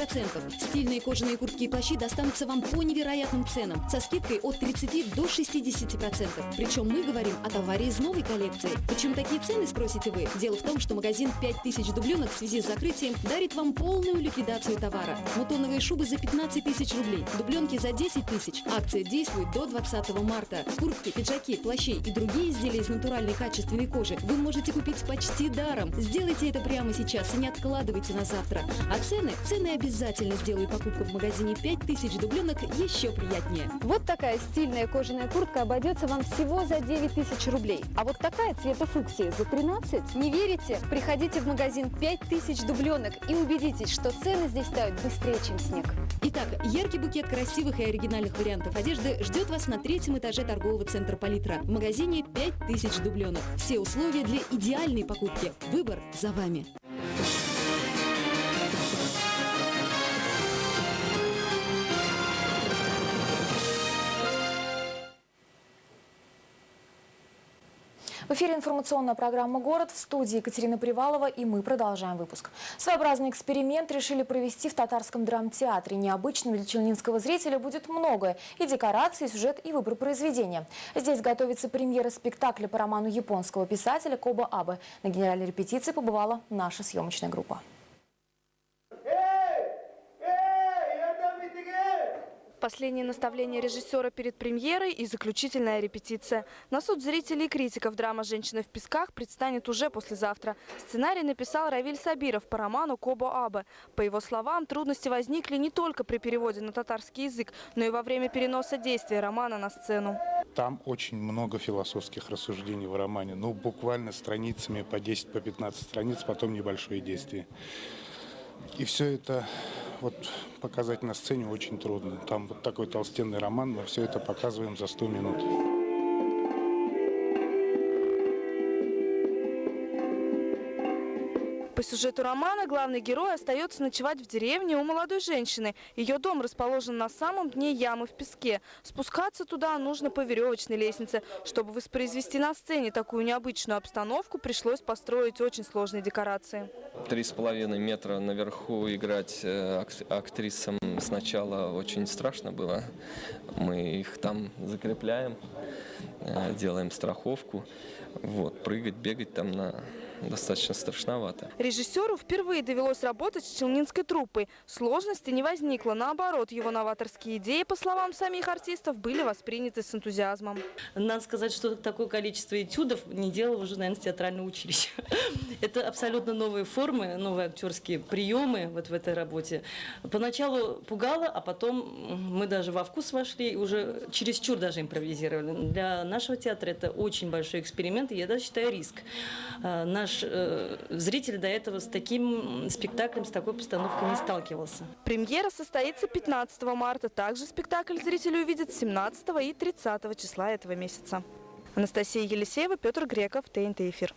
30%. Стильные кожаные куртки и плащи достанутся вам по невероятным ценам, со скидкой от 30 до 60%. Причем мы говорим о товаре из новой коллекции. Почему такие цены, спросите вы? Дело в том, что магазин 5000 дубленок в связи с закрытием дарит вам полную ликвидацию товара. Мутоновые шубы за 15 тысяч рублей, дубленки за 10 тысяч. Акция действует до 20 марта. Куртки, пиджаки, плащи и другие изделия из натуральной качественной кожи вы можете купить почти даром. Сделайте это прямо сейчас и не откладывайте на завтра. А цены обязательно сделают покупку в магазине 5000 дубленок еще приятнее. Вот такая стильная кожаная куртка обойдется вам всего за 9000 рублей. А вот такая цвета фуксии за 13. Не верите? Приходите в магазин 5000 дубленок и убедитесь, что цены здесь тают быстрее, чем снег. Итак, яркий букет красивых и оригинальных вариантов одежды ждет вас на 3-м этаже торгового центра «Палитра» в магазине 5000 дубленок. Все условия для идеальной покупки. Выбор за вами. В эфире информационная программа «Город», в студии Екатерина Привалова, и мы продолжаем выпуск. Своеобразный эксперимент решили провести в Татарском драмтеатре. Необычным для челнинского зрителя будет многое – и декорации, и сюжет, и выбор произведения. Здесь готовится премьера спектакля по роману японского писателя Кобо Абэ. На генеральной репетиции побывала наша съемочная группа. Последнее наставление режиссера перед премьерой и заключительная репетиция. На суд зрителей и критиков драма «Женщина в песках» предстанет уже послезавтра. Сценарий написал Равиль Сабиров по роману Кобо Абэ. По его словам, трудности возникли не только при переводе на татарский язык, но и во время переноса действия романа на сцену. Там очень много философских рассуждений в романе. Ну, буквально страницами по 10, по 15 страниц, потом небольшое действие. И все это показать на сцене очень трудно. Там вот такой толстенный роман, мы все это показываем за 100 минут. По сюжету романа главный герой остается ночевать в деревне у молодой женщины. Ее дом расположен на самом дне ямы в песке. Спускаться туда нужно по веревочной лестнице. Чтобы воспроизвести на сцене такую необычную обстановку, пришлось построить очень сложные декорации. 3,5 метра наверху играть актрисам сначала очень страшно было. Мы их там закрепляем, делаем страховку. Прыгать, бегать там достаточно страшновато. Режиссеру впервые довелось работать с челнинской труппой. Сложности не возникло. Наоборот, его новаторские идеи, по словам самих артистов, были восприняты с энтузиазмом. Надо сказать, что такое количество этюдов не делало уже, наверное, театральное училище. Это абсолютно новые формы, новые актерские приемы в этой работе. Поначалу пугало, а потом мы даже во вкус вошли и уже чересчур даже импровизировали. Для нашего театра это очень большой эксперимент, и я даже считаю риск. Наш зритель до этого с таким спектаклем, с такой постановкой не сталкивался. Премьера состоится 15 марта. Также спектакль зрители увидят 17 и 30 числа этого месяца. Анастасия Елисеева, Петр Греков, ТНТ Эфир.